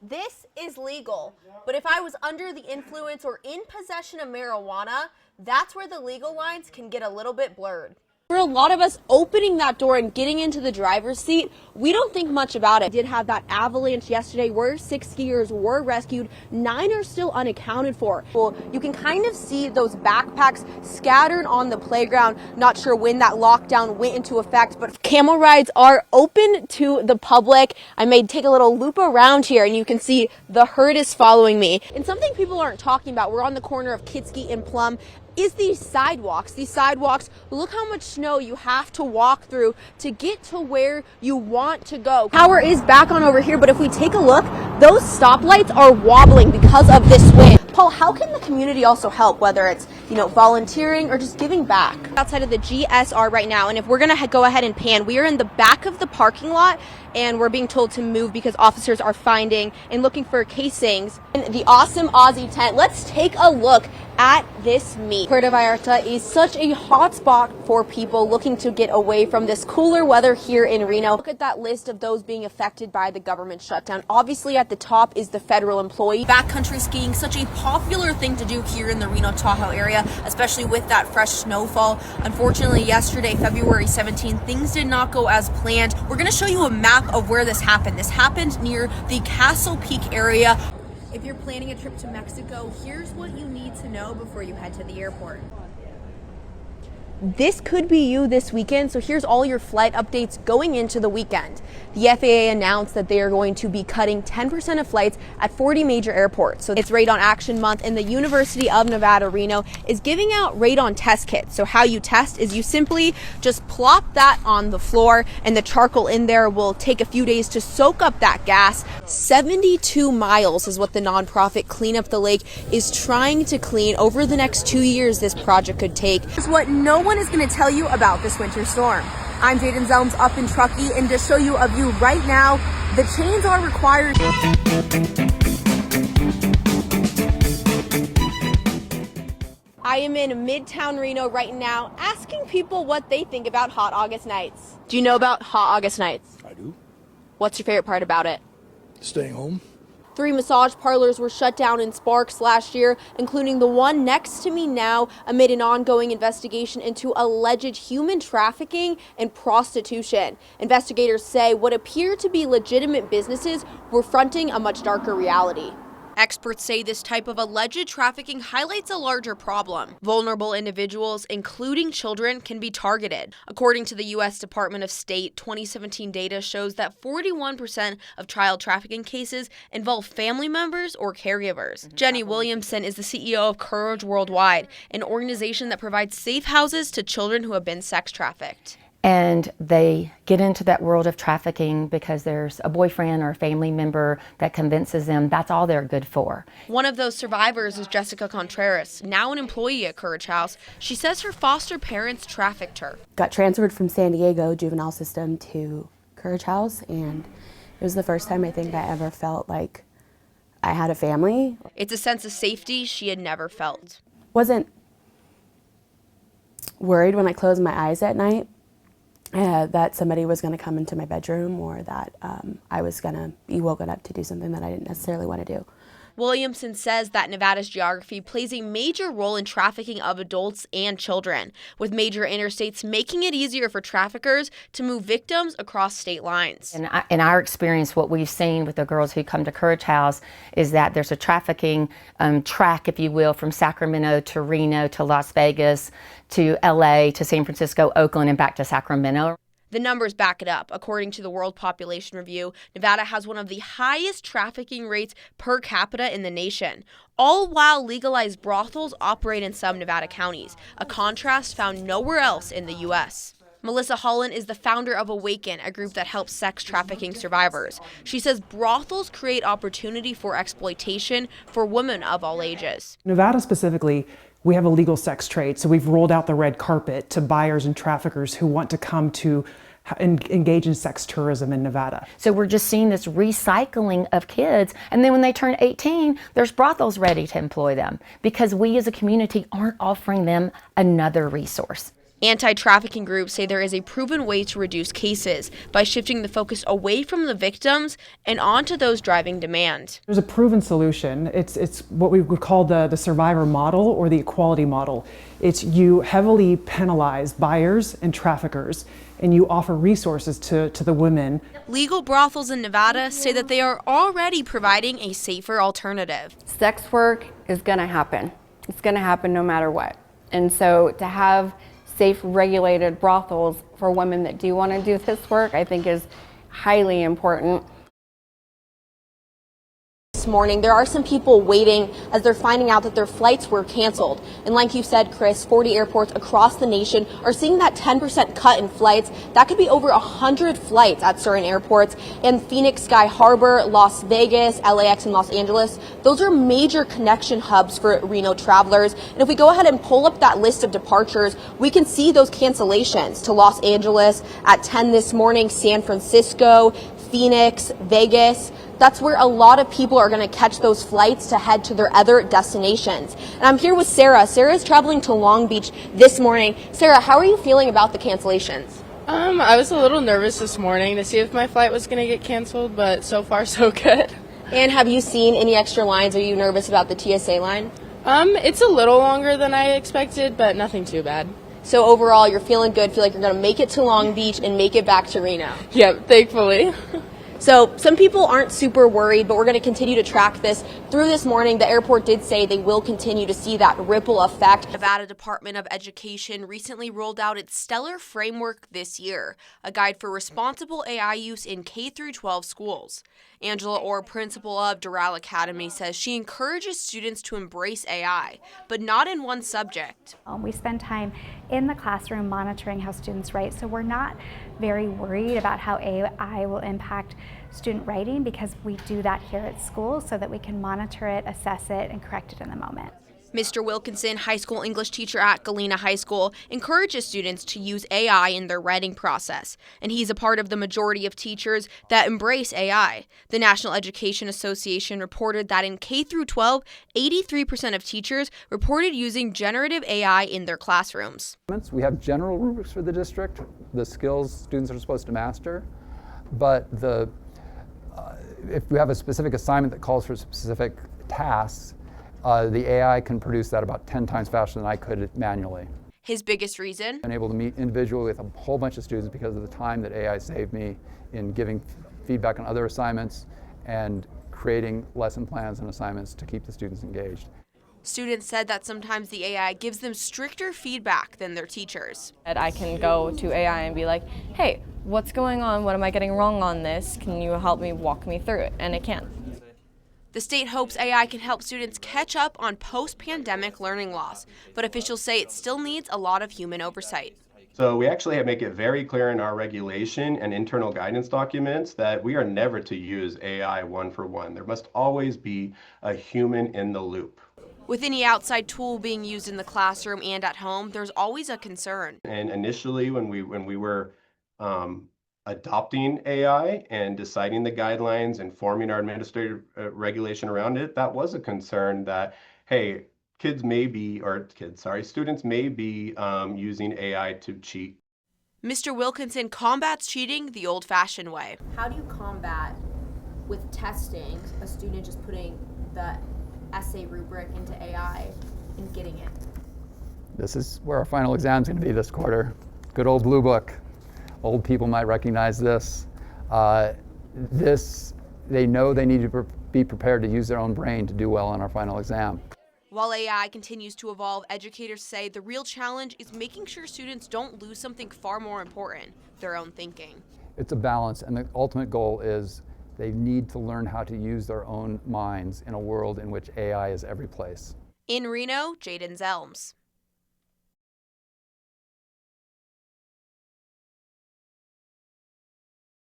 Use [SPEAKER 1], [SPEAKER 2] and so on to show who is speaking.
[SPEAKER 1] This is legal, but if I was under the influence or in possession of marijuana, that's where the legal lines can get a little bit blurred. For a lot of us, opening that door and getting into the driver's seat, we don't think much about it. We did have that avalanche yesterday where 6 skiers were rescued. 9 are still unaccounted for. Well, you can kind of see those backpacks scattered on the playground. Not sure when that lockdown went into effect, but camel rides are open to the public. I may take a little loop around here and you can see the herd is following me. And something people aren't talking about, we're on the corner of Kitsky and Plum, is these sidewalks. These sidewalks, look how much snow you have to walk through to get to where you want to go. Power is back on over here, but if we take a look, those stoplights are wobbling because of this wind. Paul, how can the community also help, whether it's, volunteering or just giving back? Outside of the GSR right now, and if we're gonna go ahead and pan, we are in the back of the parking lot and we're being told to move because officers are finding and looking for casings in the awesome Aussie tent. Let's take a look at this meet. Puerto Vallarta is such a hot spot for people looking to get away from this cooler weather here in Reno. Look at that list of those being affected by the government shutdown. Obviously at the top is the federal employee. Backcountry skiing, such a popular thing to do here in the Reno Tahoe area, especially with that fresh snowfall. Unfortunately, yesterday, February 17th, things did not go as planned. We're going to show you a map of where this happened. This happened near the Castle Peak area. If you're planning a trip to Mexico, here's what you need to know before you head to the airport. This could be you this weekend, so here's all your flight updates going into the weekend. The FAA announced that they are going to be cutting 10% of flights at 40 major airports. So it's Radon Action Month, and the University of Nevada, Reno is giving out radon test kits. So how you test is you simply just plop that on the floor, and the charcoal in there will take a few days to soak up that gas. 72 miles is what the nonprofit Clean Up the Lake is trying to clean. Over the next 2 years, this project could take. It's what no one is going to tell you about this winter storm. I'm Jaden Zelms up in Truckee, and to show you a view right now, the chains are required. I am in Midtown Reno right now, asking people what they think about hot August nights. Do you know about hot August nights?
[SPEAKER 2] I do.
[SPEAKER 1] What's your favorite part about it?
[SPEAKER 2] Staying home.
[SPEAKER 1] 3 massage parlors were shut down in Sparks last year, including the one next to me now, amid an ongoing investigation into alleged human trafficking and prostitution. Investigators say what appear to be legitimate businesses were fronting a much darker reality. Experts say this type of alleged trafficking highlights a larger problem. Vulnerable individuals, including children, can be targeted. According to the U.S. Department of State, 2017 data shows that 41% of child trafficking cases involve family members or caregivers. Jenny Williamson is the CEO of Courage Worldwide, an organization that provides safe houses to children who have been sex trafficked.
[SPEAKER 3] And they get into that world of trafficking because there's a boyfriend or a family member that convinces them that's all they're good for.
[SPEAKER 1] One of those survivors is Jessica Contreras, now an employee at Courage House. She says her foster parents trafficked her.
[SPEAKER 4] Got transferred from San Diego juvenile system to Courage House, and it was the first time I think I ever felt like I had a family.
[SPEAKER 1] It's a sense of safety she had never felt.
[SPEAKER 4] Wasn't worried when I closed my eyes at night that somebody was going to come into my bedroom or that I was going to be woken up to do something that I didn't necessarily want to do.
[SPEAKER 1] Williamson says that Nevada's geography plays a major role in trafficking of adults and children, with major interstates making it easier for traffickers to move victims across state lines.
[SPEAKER 3] In our experience, what we've seen with the girls who come to Courage House is that there's a trafficking track, if you will, from Sacramento to Reno to Las Vegas to LA to San Francisco, Oakland, and back to Sacramento.
[SPEAKER 1] The numbers back it up. According to the World Population Review, Nevada has one of the highest trafficking rates per capita in the nation, all while legalized brothels operate in some Nevada counties, a contrast found nowhere else in the U.S. Melissa Holland is the founder of Awaken, a group that helps sex trafficking survivors. She says brothels create opportunity for exploitation for women of all ages.
[SPEAKER 5] Nevada specifically, we have a legal sex trade, so we've rolled out the red carpet to buyers and traffickers who want to come to engage in sex tourism in Nevada.
[SPEAKER 3] So we're just seeing this recycling of kids, and then when they turn 18, there's brothels ready to employ them because we as a community aren't offering them another resource.
[SPEAKER 1] Anti-trafficking groups say there is a proven way to reduce cases by shifting the focus away from the victims and onto those driving demand.
[SPEAKER 5] There's a proven solution. It's what we would call the survivor model or the equality model. It's you heavily penalize buyers and traffickers, and you offer resources to the women.
[SPEAKER 1] Legal brothels in Nevada say that they are already providing a safer alternative.
[SPEAKER 2] Sex work is going to happen. It's going to happen no matter what. And so to have safe, regulated brothels for women that do want to do this work, I think is highly important.
[SPEAKER 1] This morning, there are some people waiting as they're finding out that their flights were canceled. And like you said, Chris, 40 airports across the nation are seeing that 10% cut in flights. That could be over 100 flights at certain airports. And Phoenix, Sky Harbor, Las Vegas, LAX, and Los Angeles, those are major connection hubs for Reno travelers. And if we go ahead and pull up that list of departures, we can see those cancellations to Los Angeles at 10 this morning, San Francisco, Phoenix, Vegas. That's where a lot of people are going to catch those flights to head to their other destinations. And I'm here with Sarah. Sarah is traveling to Long Beach this morning. Sarah, how are you feeling about the cancellations?
[SPEAKER 6] I was a little nervous this morning to see if my flight was going to get canceled, but so far so good.
[SPEAKER 1] And have you seen any extra lines? Are you nervous about the TSA line?
[SPEAKER 6] It's a little longer than I expected, but nothing too bad.
[SPEAKER 1] So overall, you're feeling good, feel like you're going to make it to Long Beach and make it back to Reno.
[SPEAKER 6] Yep, thankfully.
[SPEAKER 1] So some people aren't super worried, but we're going to continue to track this. Through this morning, the airport did say they will continue to see that ripple effect. Nevada Department of Education recently rolled out its Stellar Framework this year, a guide for responsible AI use in K-12 schools. Angela Orr, principal of Doral Academy, says she encourages students to embrace AI, but not in one subject.
[SPEAKER 7] We spend time in the classroom monitoring how students write, so we're not very worried about how AI will impact student writing because we do that here at school so that we can monitor it, assess it, and correct it in the moment.
[SPEAKER 1] Mr. Wilkinson, high school English teacher at Galena High School, encourages students to use AI in their writing process, and he's a part of the majority of teachers that embrace AI. The National Education Association reported that in K-12, 83% of teachers reported using generative AI in their classrooms.
[SPEAKER 8] We have general rubrics for the district, the skills students are supposed to master, but if we have a specific assignment that calls for specific tasks, the AI can produce that about 10 times faster than I could manually.
[SPEAKER 1] His biggest reason?
[SPEAKER 8] I'm able to meet individually with a whole bunch of students because of the time that AI saved me in giving feedback on other assignments and creating lesson plans and assignments to keep the students engaged.
[SPEAKER 1] Students said that sometimes the AI gives them stricter feedback than their teachers.
[SPEAKER 6] I can go to AI and be like, hey, what's going on? What am I getting wrong on this? Can you help me walk me through it? And it can.
[SPEAKER 1] The state hopes AI can help students catch up on post-pandemic learning loss, but officials say it still needs a lot of human oversight.
[SPEAKER 9] So we actually make it very clear in our regulation and internal guidance documents that we are never to use AI one-for-one. There must always be a human in the loop.
[SPEAKER 1] With any outside tool being used in the classroom and at home, there's always a concern.
[SPEAKER 9] And initially when we were adopting AI and deciding the guidelines and forming our administrative regulation around it, that was a concern that, hey, students may be using AI to cheat.
[SPEAKER 1] Mr. Wilkinson combats cheating the old-fashioned way. How do you combat with testing a student just putting the essay rubric into AI and getting it?
[SPEAKER 8] This is where our final exam is going to be this quarter. Good old blue book. Old people might recognize this. They know they need to be prepared to use their own brain to do well on our final exam.
[SPEAKER 1] While AI continues to evolve, educators say the real challenge is making sure students don't lose something far more important, their own thinking.
[SPEAKER 8] It's a balance, and the ultimate goal is they need to learn how to use their own minds in a world in which AI is every place.
[SPEAKER 1] In Reno, Jaden Zelms.